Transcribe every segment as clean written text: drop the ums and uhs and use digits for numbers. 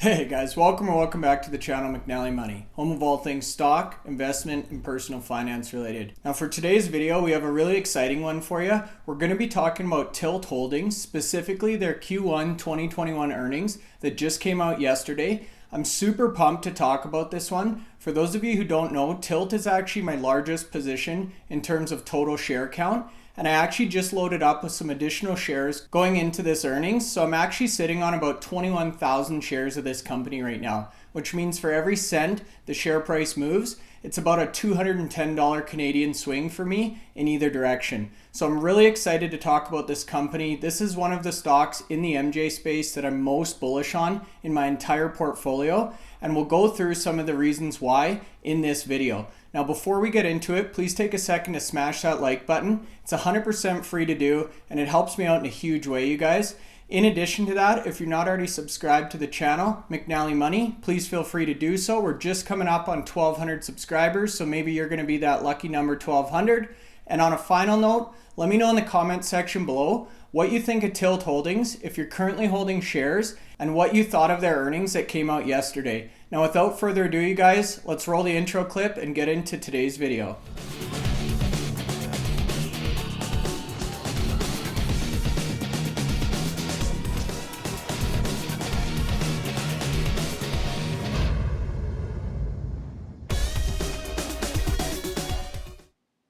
Hey guys, welcome back to the channel McNallie Money, home of all things stock, investment, and personal finance related. Now for today's video, we have a really exciting one for you. We're going to be talking about Tilt Holdings, specifically their Q1 2021 earnings that just came out yesterday. I'm super pumped to talk about this one. For those of you who don't know, Tilt is actually my largest position in terms of total share count. And I actually just loaded up with some additional shares going into this earnings. So I'm actually sitting on about 21,000 shares of this company right now, which means for every cent the share price moves, it's about a $210 Canadian swing for me in either direction. So I'm really excited to talk about this company. This is one of the stocks in the MJ space that I'm most bullish on in my entire portfolio. And we'll go through some of the reasons why in this video. Now, before we get into it, please take a second to smash that like button. It's 100% free to do, and it helps me out in a huge way, you guys. In addition to that, if you're not already subscribed to the channel, McNallie Money, please feel free to do so. We're just coming up on 1,200 subscribers, so maybe you're going to be that lucky number 1,200. And on a final note, let me know in the comment section below what you think of Tilt Holdings, if you're currently holding shares, and what you thought of their earnings that came out yesterday. Now, without further ado, you guys, let's roll the intro clip and get into today's video.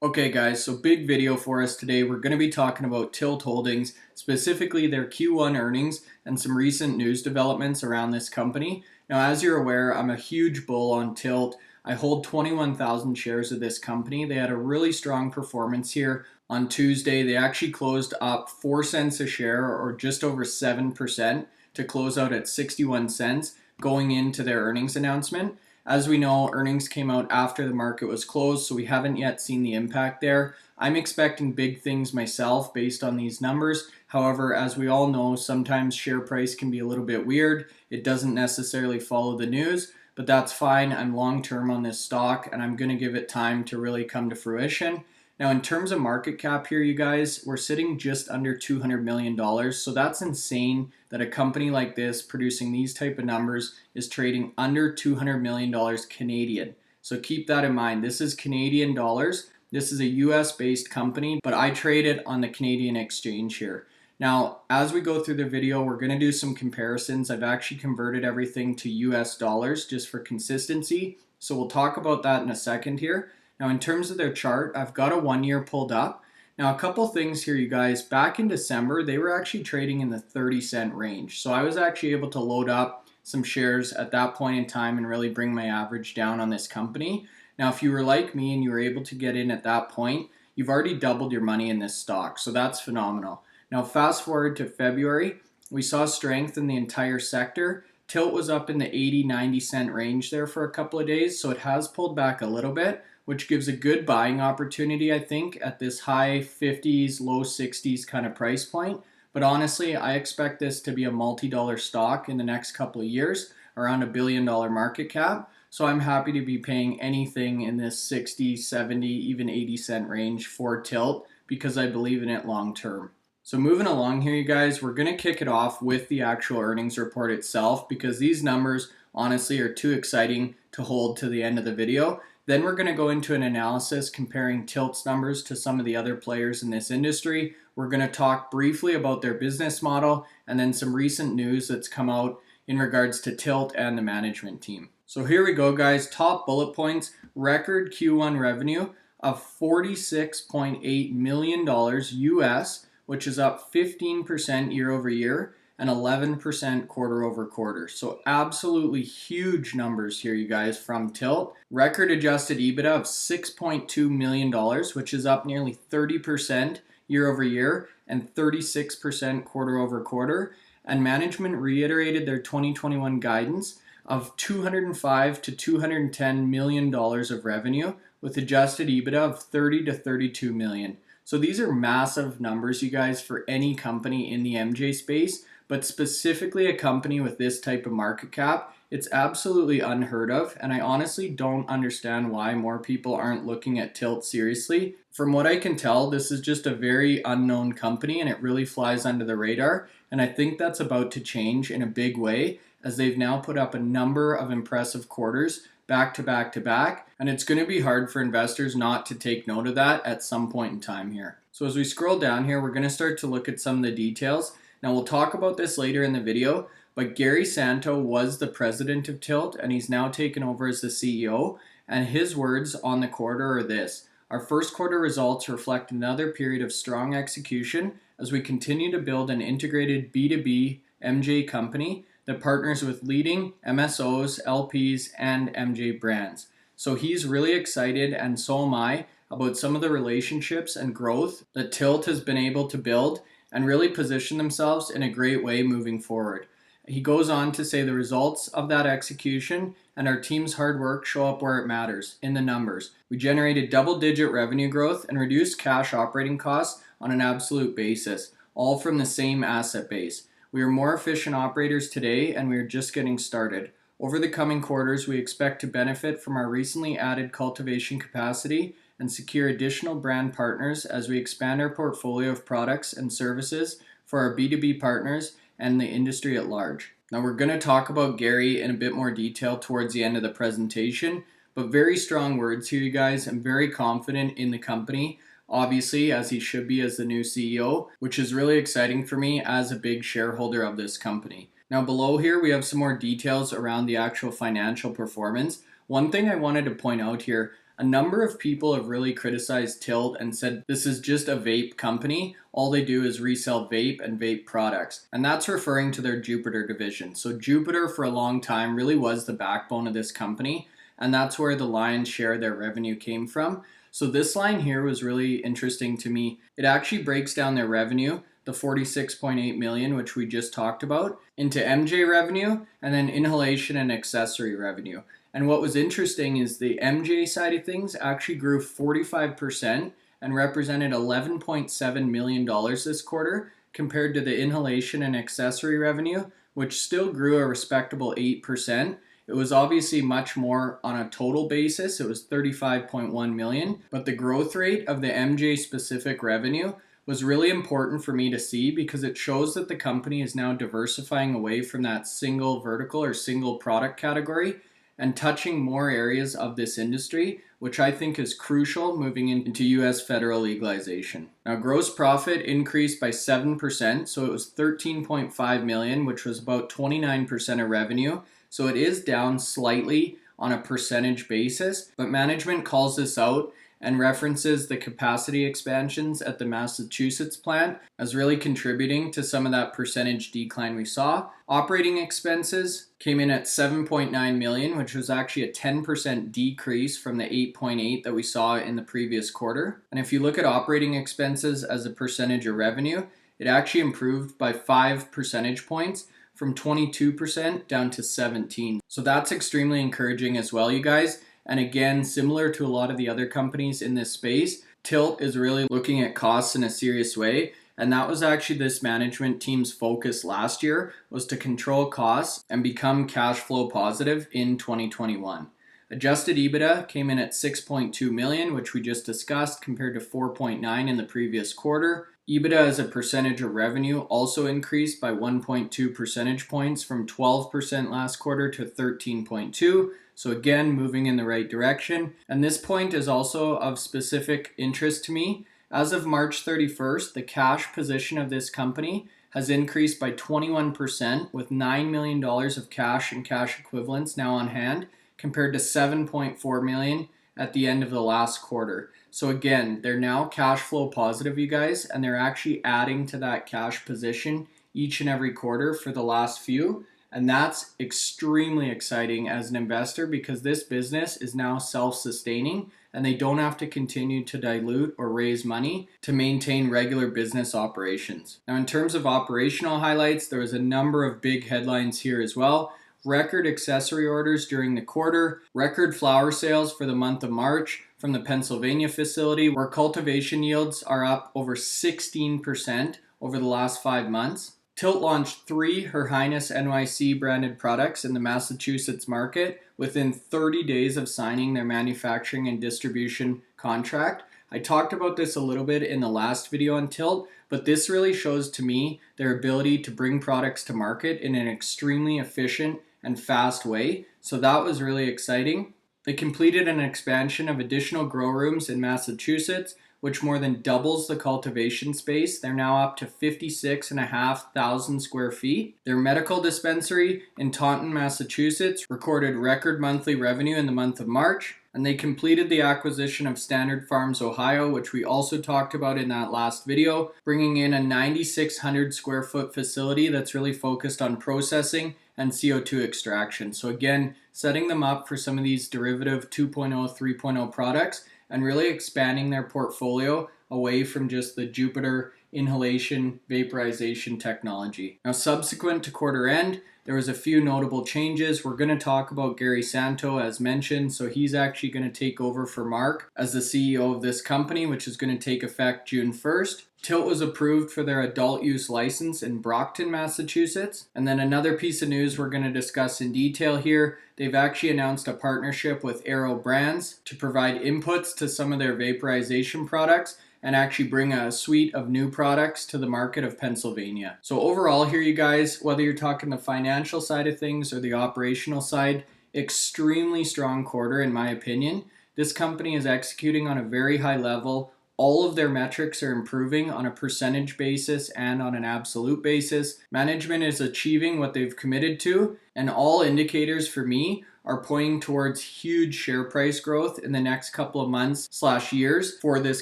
Okay guys, so big video for us today. We're going to be talking about Tilt Holdings, specifically their Q1 earnings and some recent news developments around this company. Now, as you're aware, I'm a huge bull on Tilt. I hold 21,000 shares of this company. They had a really strong performance here on Tuesday. They actually closed up 4 cents a share, or just over 7%, to close out at 61 cents going into their earnings announcement. As we know, earnings came out after the market was closed, so we haven't yet seen the impact there. I'm expecting big things myself based on these numbers. However, as we all know, sometimes share price can be a little bit weird. It doesn't necessarily follow the news, but that's fine. I'm long-term on this stock, and I'm going to give it time to really come to fruition. Now, in terms of market cap here, you guys, we're sitting just under $200 million. So that's insane that a company like this producing these type of numbers is trading under $200 million Canadian. So keep that in mind. This is Canadian dollars. This is a US based company, but I trade it on the Canadian exchange here. Now, as we go through the video, we're going to do some comparisons. I've actually converted everything to US dollars just for consistency. So we'll talk about that in a second here. Now, in terms of their chart, I've got a 1 year pulled up. Now, a couple things here, you guys. Back in December, they were actually trading in the 30-cent range. So I was actually able to load up some shares at that point in time and really bring my average down on this company. Now, if you were like me and you were able to get in at that point, you've already doubled your money in this stock. So that's phenomenal. Now, fast forward to February, we saw strength in the entire sector. Tilt was up in the 80-90 cent range there for a couple of days. So it has pulled back a little bit, which gives a good buying opportunity, I think, at this high 50s, low 60s kind of price point. But honestly, I expect this to be a multi-dollar stock in the next couple of years, around $1 billion market cap. So I'm happy to be paying anything in this 60, 70, even 80 cent range for Tilt because I believe in it long term. So moving along here, you guys, we're going to kick it off with the actual earnings report itself because these numbers honestly are too exciting to hold to the end of the video. Then we're going to go into an analysis comparing Tilt's numbers to some of the other players in this industry. We're going to talk briefly about their business model and then some recent news that's come out in regards to Tilt and the management team. So here we go, guys. Top bullet points: record Q1 revenue of $46.8 million US, which is up 15% year over year and 11% quarter over quarter. So absolutely huge numbers here, you guys, from Tilt. Record adjusted EBITDA of $6.2 million, which is up nearly 30% year over year and 36% quarter over quarter. And management reiterated their 2021 guidance of $205 to $210 million of revenue with adjusted EBITDA of $30 to $32 million. So these are massive numbers, you guys, for any company in the MJ space. But specifically a company with this type of market cap, it's absolutely unheard of, and I honestly don't understand why more people aren't looking at Tilt seriously. From what I can tell, this is just a very unknown company and it really flies under the radar, and I think that's about to change in a big way as they've now put up a number of impressive quarters back to back to back, and it's going to be hard for investors not to take note of that at some point in time here. So as we scroll down here, we're going to start to look at some of the details. Now we'll talk about this later in the video, but Gary Santo was the president of Tilt and he's now taken over as the CEO, and his words on the quarter are this: our first quarter results reflect another period of strong execution as we continue to build an integrated B2B MJ company that partners with leading MSOs, LPs, and MJ brands. So he's really excited, and so am I, about some of the relationships and growth that Tilt has been able to build and really position themselves in a great way moving forward. He goes on to say the results of that execution and our team's hard work show up where it matters, in the numbers. We generated double-digit revenue growth and reduced cash operating costs on an absolute basis, all from the same asset base. We are more efficient operators today, and we are just getting started. Over the coming quarters, we expect to benefit from our recently added cultivation capacity and secure additional brand partners as we expand our portfolio of products and services for our B2B partners and the industry at large. Now we're going to talk about Gary in a bit more detail towards the end of the presentation, but very strong words here, you guys. I'm very confident in the company, obviously, as he should be as the new CEO, which is really exciting for me as a big shareholder of this company. Now below here, we have some more details around the actual financial performance. One thing I wanted to point out here: a number of people have really criticized Tilt and said this is just a vape company. All they do is resell vape and vape products. And that's referring to their Jupiter division. So Jupiter for a long time really was the backbone of this company, and that's where the lion's share of their revenue came from. So this line here was really interesting to me. It actually breaks down their revenue, the 46.8 million, which we just talked about, into MJ revenue and then inhalation and accessory revenue. And what was interesting is the MJ side of things actually grew 45% and represented $11.7 million this quarter, compared to the inhalation and accessory revenue, which still grew a respectable 8%. It was obviously much more on a total basis. It was 35.1 million, but the growth rate of the MJ specific revenue was really important for me to see, because it shows that the company is now diversifying away from that single vertical or single product category and touching more areas of this industry, which I think is crucial moving into US federal legalization. Now, gross profit increased by 7%, so it was 13.5 million, which was about 29% of revenue. So it is down slightly on a percentage basis, but management calls this out and references the capacity expansions at the Massachusetts plant as really contributing to some of that percentage decline we saw. Operating expenses came in at 7.9 million, which was actually a 10% decrease from the 8.8 that we saw in the previous quarter. And if you look at operating expenses as a percentage of revenue, it actually improved by 5 percentage points, from 22% down to 17%. So that's extremely encouraging as well, you guys. And again, similar to a lot of the other companies in this space, Tilt is really looking at costs in a serious way. And that was actually this management team's focus last year, was to control costs and become cash flow positive in 2021. Adjusted EBITDA came in at 6.2 million, which we just discussed, compared to 4.9 in the previous quarter. EBITDA as a percentage of revenue also increased by 1.2 percentage points, from 12% last quarter to 13.2%. So again, moving in the right direction. And this point is also of specific interest to me. As of March 31st, the cash position of this company has increased by 21%, with $9 million of cash and cash equivalents now on hand, compared to 7.4 million at the end of the last quarter. So again, they're now cash flow positive, you guys, and they're actually adding to that cash position each and every quarter for the last few. And that's extremely exciting as an investor, because this business is now self-sustaining and they don't have to continue to dilute or raise money to maintain regular business operations. Now, in terms of operational highlights, there was a number of big headlines here as well. Record accessory orders during the quarter, record flower sales for the month of March from the Pennsylvania facility, where cultivation yields are up over 16% over the last 5 months. Tilt launched 3 Her Highness NYC branded products in the Massachusetts market within 30 days of signing their manufacturing and distribution contract, I talked about this a little bit in the last video on Tilt, but this really shows to me their ability to bring products to market in an extremely efficient and fast way. So that was really exciting. They completed an expansion of additional grow rooms in Massachusetts, which more than doubles the cultivation space. They're now up to 56,500 square feet. Their medical dispensary in Taunton, Massachusetts recorded record monthly revenue in the month of March. And they completed the acquisition of Standard Farms Ohio, which we also talked about in that last video, bringing in a 9,600 square foot facility that's really focused on processing and CO2 extraction. So again, setting them up for some of these derivative 2.0, 3.0 products and really expanding their portfolio away from just the Jupiter inhalation vaporization technology. Now, subsequent to quarter end, there was a few notable changes. We're going to talk about Gary Santo as mentioned. So he's actually going to take over for Mark as the CEO of this company, which is going to take effect June 1st. Tilt was approved for their adult use license in Brockton, Massachusetts. And then another piece of news we're going to discuss in detail here. They've actually announced a partnership with Aero Brands to provide inputs to some of their vaporization products and actually bring a suite of new products to the market of Pennsylvania. So overall here, you guys, whether you're talking the financial side of things or the operational side, extremely strong quarter in my opinion. This company is executing on a very high level. All of their metrics are improving on a percentage basis and on an absolute basis. Management is achieving what they've committed to, and all indicators for me are pointing towards huge share price growth in the next couple of months / years for this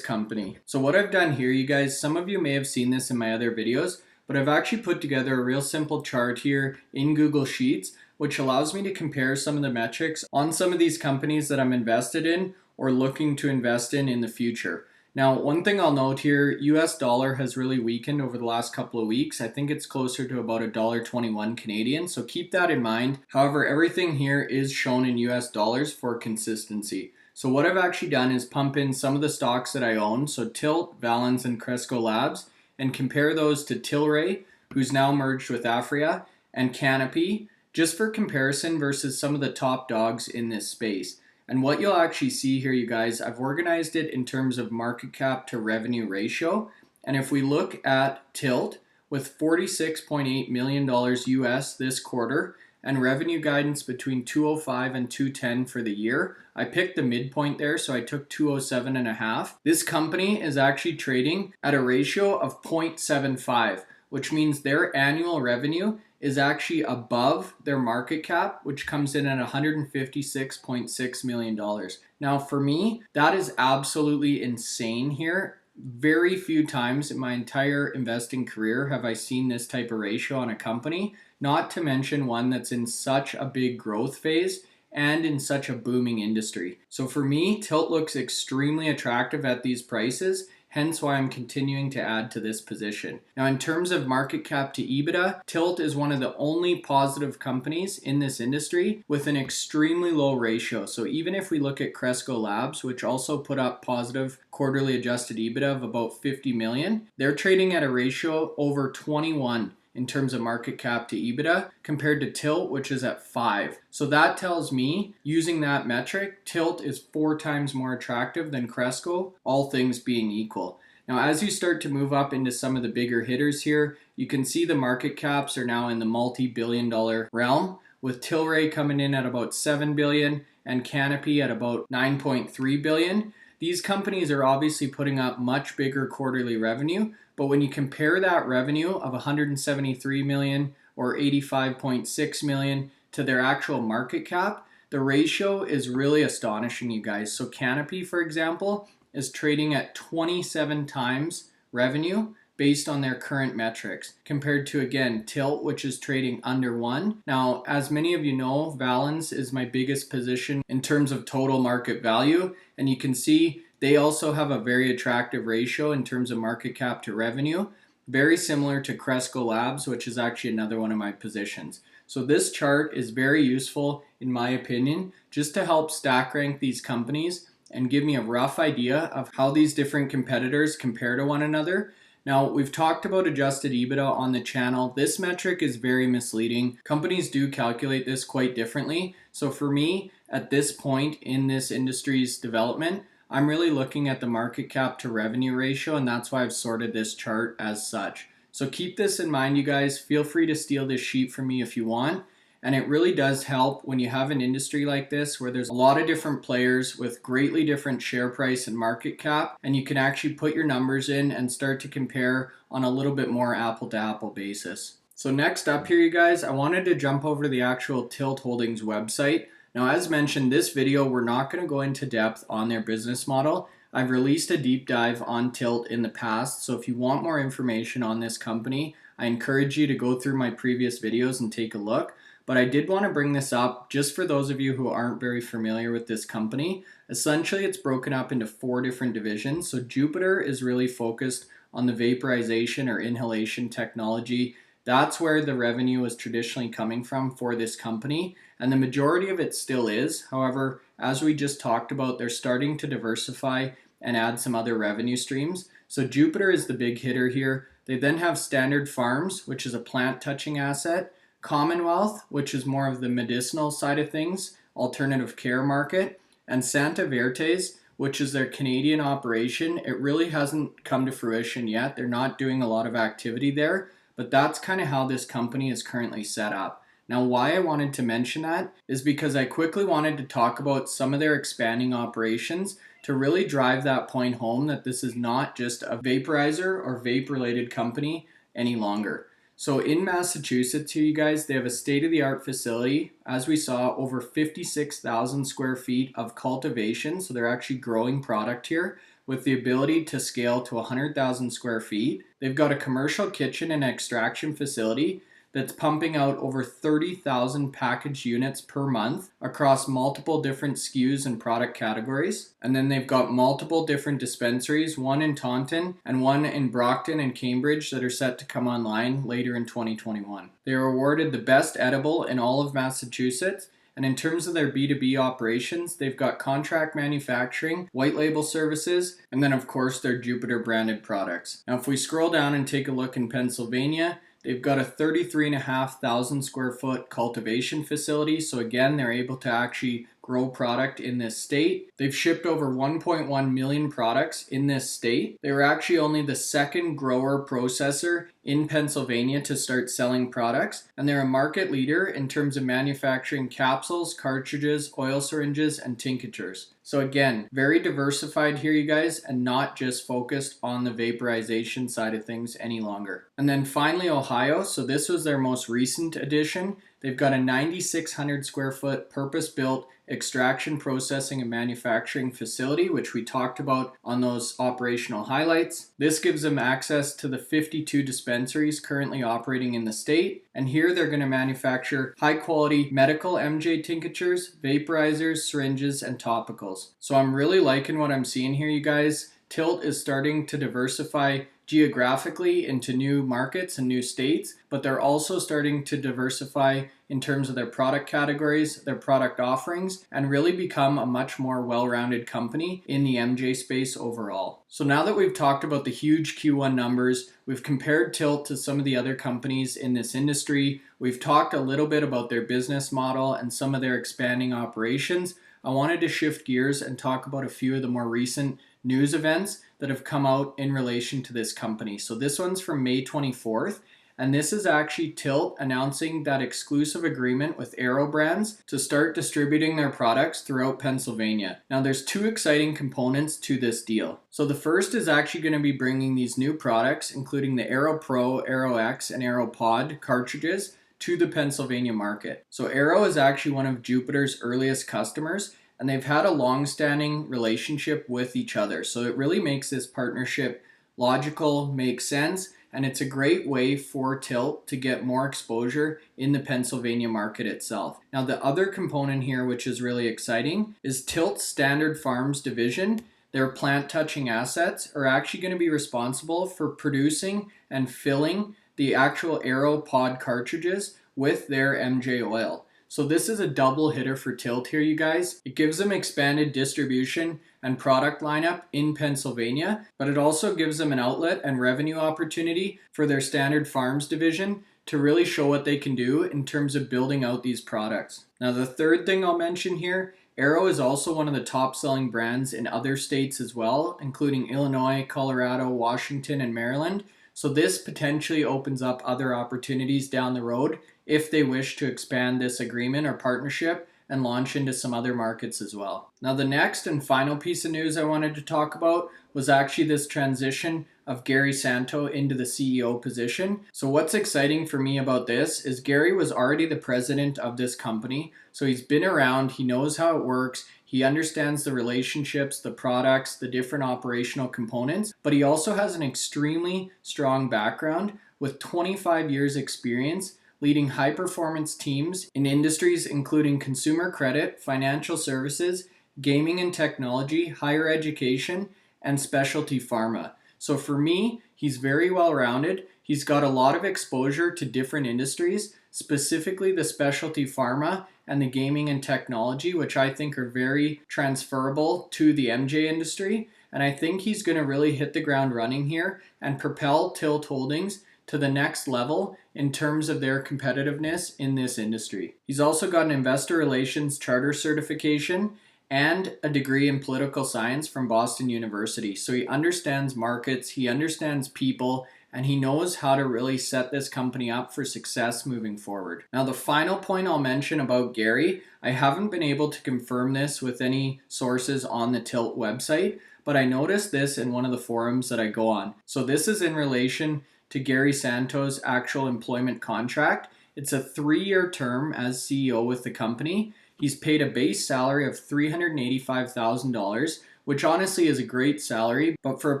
company. So what I've done here, you guys, some of you may have seen this in my other videos, but I've actually put together a real simple chart here in Google Sheets, which allows me to compare some of the metrics on some of these companies that I'm invested in or looking to invest in the future. Now, one thing I'll note here, US dollar has really weakened over the last couple of weeks. I think it's closer to about $1.21 Canadian, so keep that in mind. However, everything here is shown in US dollars for consistency. So what I've actually done is pump in some of the stocks that I own, so Tilt, Valens, and Cresco Labs, and compare those to Tilray, who's now merged with Afria, and Canopy, just for comparison versus some of the top dogs in this space. And what you'll actually see here, you guys, I've organized it in terms of market cap to revenue ratio. And if we look at Tilt with $46.8 million US this quarter and revenue guidance between 205 and 210 for the year, I picked the midpoint there, so I took 207.5. This company is actually trading at a ratio of 0.75, which means their annual revenue is actually above their market cap, which comes in at $156.6 million. Now, for me, that is absolutely insane here. Very few times in my entire investing career have I seen this type of ratio on a company, not to mention one that's in such a big growth phase and in such a booming industry. So for me, Tilt looks extremely attractive at these prices, hence why I'm continuing to add to this position. Now, in terms of market cap to EBITDA, Tilt is one of the only positive companies in this industry with an extremely low ratio. So even if we look at Cresco Labs, which also put up positive quarterly adjusted EBITDA of about 50 million, they're trading at a ratio over 21 in terms of market cap to EBITDA compared to Tilt, which is at 5. So that tells me, using that metric, Tilt is 4 times more attractive than Cresco, all things being equal. Now, as you start to move up into some of the bigger hitters here, you can see the market caps are now in the multi-billion-dollar realm, with Tilray coming in at about 7 billion and Canopy at about 9.3 billion. These companies are obviously putting up much bigger quarterly revenue, but when you compare that revenue of 173 million or 85.6 million to their actual market cap, the ratio is really astonishing, you guys. So Canopy, for example, is trading at 27 times revenue based on their current metrics, compared to, again, Tilt, which is trading under 1. Now, as many of you know, Valens is my biggest position in terms of total market value, and you can see they also have a very attractive ratio in terms of market cap to revenue, very similar to Cresco Labs, which is actually another one of my positions. So this chart is very useful, in my opinion, just to help stack rank these companies and give me a rough idea of how these different competitors compare to one another. Now, we've talked about adjusted EBITDA on the channel. This metric is very misleading. Companies do calculate this quite differently. So for me, at this point in this industry's development, I'm really looking at the market cap to revenue ratio, and that's why I've sorted this chart as such. So keep this in mind, you guys. Feel free to steal this sheet from me if you want. And it really does help when you have an industry like this where there's a lot of different players with greatly different share price and market cap, and you can actually put your numbers in and start to compare on a little bit more apple to apple basis. So next up here, you guys, I wanted to jump over to the actual Tilt Holdings website. Now, as mentioned, this video, we're not going to go into depth on their business model. I've released a deep dive on Tilt in the past, so if you want more information on this company, I encourage you to go through my previous videos and take a look. But I did want to bring this up just for those of you who aren't very familiar with this company. Essentially, it's broken up into 4 different divisions. So Jupiter is really focused on the vaporization or inhalation technology. That's where the revenue is traditionally coming from for this company, and the majority of it still is. However, as we just talked about, they're starting to diversify and add some other revenue streams. So Jupiter is the big hitter here. They then have Standard Farms, which is a plant touching asset, Commonwealth, which is more of the medicinal side of things, alternative care market, and Santa Vertes, which is their Canadian operation. It really hasn't come to fruition yet. They're not doing a lot of activity there, but that's kind of how this company is currently set up. Now, why I wanted to mention that is because I quickly wanted to talk about some of their expanding operations to really drive that point home that this is not just a vaporizer or vape-related company any longer. So in Massachusetts here, you guys, they have a state-of-the-art facility. As we saw, over 56,000 square feet of cultivation. So they're actually growing product here with the ability to scale to 100,000 square feet. They've got a commercial kitchen and extraction facility that's pumping out over 30,000 packaged units per month across multiple different SKUs and product categories. And then they've got multiple different dispensaries, one in Taunton and one in Brockton and Cambridge that are set to come online later in 2021. They are awarded the best edible in all of Massachusetts. And in terms of their B2B operations, they've got contract manufacturing, white label services, and then of course their Jupiter branded products. Now if we scroll down and take a look in Pennsylvania, they've got a 33,500 square foot cultivation facility. So again, they're able to actually grow product in this state. They've shipped over 1.1 million products in this state. They were actually only the second grower processor in Pennsylvania to start selling products, and they're a market leader in terms of manufacturing capsules, cartridges, oil syringes, and tinctures. So again, very diversified here, you guys, and not just focused on the vaporization side of things any longer. And then finally, Ohio. So this was their most recent addition. They've got a 9,600 square foot purpose-built extraction, processing, and manufacturing facility, which we talked about on those operational highlights. This gives them access to the 52 dispensaries currently operating in the state. And here they're going to manufacture high-quality medical MJ tinctures, vaporizers, syringes, and topicals. So I'm really liking what I'm seeing here, you guys. Tilt is starting to diversify geographically into new markets and new states, but they're also starting to diversify in terms of their product categories, their product offerings, and really become a much more well-rounded company in the MJ space overall. So now that we've talked about the huge Q1 numbers, we've compared Tilt to some of the other companies in this industry, we've talked a little bit about their business model and some of their expanding operations, I wanted to shift gears and talk about a few of the more recent news events that have come out in relation to this company. So this one's from May 24th, and this is actually Tilt announcing that exclusive agreement with Aero Brands to start distributing their products throughout Pennsylvania. Now there's 2 exciting components to this deal. So the first is actually going to be bringing these new products, including the Aero Pro, Aero X, and Aero Pod cartridges to the Pennsylvania market. So Aero is actually one of Jupiter's earliest customers, and they've had a long-standing relationship with each other. So it really makes this partnership logical, makes sense, and it's a great way for Tilt to get more exposure in the Pennsylvania market itself. Now the other component here, which is really exciting, is Tilt's Standard Farms division. Their plant touching assets are actually going to be responsible for producing and filling the actual Aero Pod cartridges with their MJ oil. So this is a double hitter for Tilt here, you guys. It gives them expanded distribution and product lineup in Pennsylvania, but it also gives them an outlet and revenue opportunity for their Standard Farms division to really show what they can do in terms of building out these products. Now, the third thing I'll mention here, Arrow is also one of the top selling brands in other states as well, including Illinois, Colorado, Washington, and Maryland. So this potentially opens up other opportunities down the road if they wish to expand this agreement or partnership and launch into some other markets as well. Now, the next and final piece of news I wanted to talk about was actually this transition of Gary Santo into the CEO position. So what's exciting for me about this is Gary was already the president of this company. So he's been around, he knows how it works, he understands the relationships, the products, the different operational components, but he also has an extremely strong background with 25 years experience leading high-performance teams in industries including consumer credit, financial services, gaming and technology, higher education, and specialty pharma. So for me, he's very well-rounded. He's got a lot of exposure to different industries, specifically the specialty pharma and the gaming and technology, which I think are very transferable to the MJ industry. And I think he's going to really hit the ground running here and propel Tilt Holdings to the next level in terms of their competitiveness in this industry. He's also got an investor relations charter certification and a degree in political science from Boston University. So he understands markets, he understands people, and he knows how to really set this company up for success moving forward. Now, the final point I'll mention about Gary, I haven't been able to confirm this with any sources on the Tilt website, but I noticed this in one of the forums that I go on. So this is in relation to Gary Santo's actual employment contract. It's a 3-year term as CEO with the company. He's paid a base salary of $385,000, which honestly is a great salary, but for a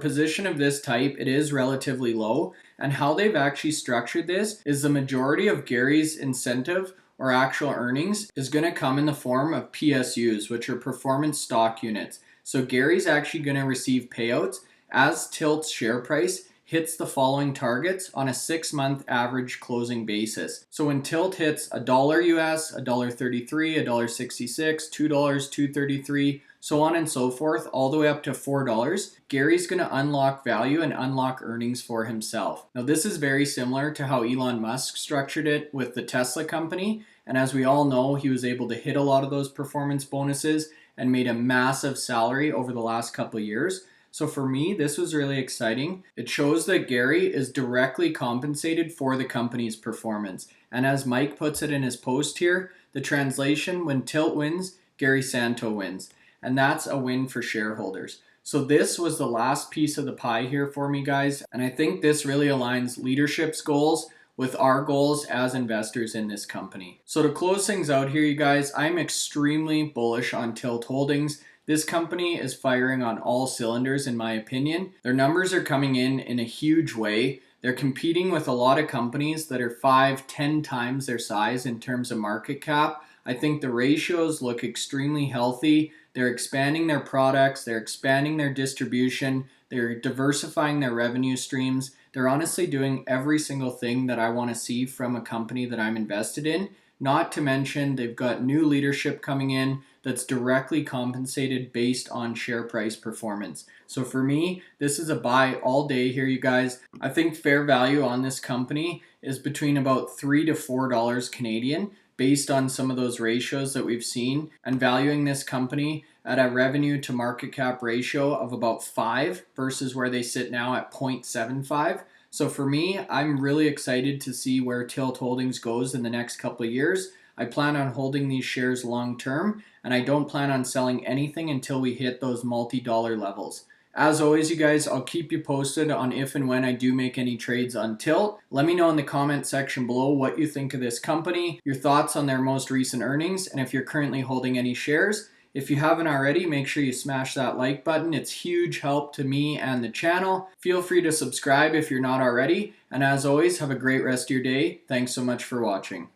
position of this type, it is relatively low. And how they've actually structured this is the majority of Gary's incentive or actual earnings is going to come in the form of PSUs, which are performance stock units. So Gary's actually going to receive payouts as Tilt's share price hits the following targets on a 6-month average closing basis. So when Tilt hits $1 US, $1.33, $1.66, $2, $2.33, so on and so forth, all the way up to $4, Gary's going to unlock value and unlock earnings for himself. Now, this is very similar to how Elon Musk structured it with the Tesla company. And as we all know, he was able to hit a lot of those performance bonuses and made a massive salary over the last couple of years. So for me, this was really exciting. It shows that Gary is directly compensated for the company's performance. And as Mike puts it in his post here, the translation, when Tilt wins, Gary Santo wins. And that's a win for shareholders. So this was the last piece of the pie here for me, guys. And I think this really aligns leadership's goals with our goals as investors in this company. So to close things out here, you guys, I'm extremely bullish on Tilt Holdings. This company is firing on all cylinders, in my opinion. Their numbers are coming in a huge way. They're competing with a lot of companies that are 5-10 times their size in terms of market cap. I think the ratios look extremely healthy. They're expanding their products, they're expanding their distribution, they're diversifying their revenue streams. They're honestly doing every single thing that I want to see from a company that I'm invested in. Not to mention, they've got new leadership coming in that's directly compensated based on share price performance. So for me, this is a buy all day here, you guys. I think fair value on this company is between about $3 to $4 Canadian based on some of those ratios that we've seen, and valuing this company at a revenue to market cap ratio of about 5 versus where they sit now at 0.75. So for me, I'm really excited to see where Tilt Holdings goes in the next couple of years. I plan on holding these shares long term, and I don't plan on selling anything until we hit those multi-dollar levels. As always, you guys, I'll keep you posted on if and when I do make any trades on Tilt. Let me know in the comment section below what you think of this company, your thoughts on their most recent earnings, and if you're currently holding any shares. If you haven't already, make sure you smash that like button. It's huge help to me and the channel. Feel free to subscribe if you're not already. And as always, have a great rest of your day. Thanks so much for watching.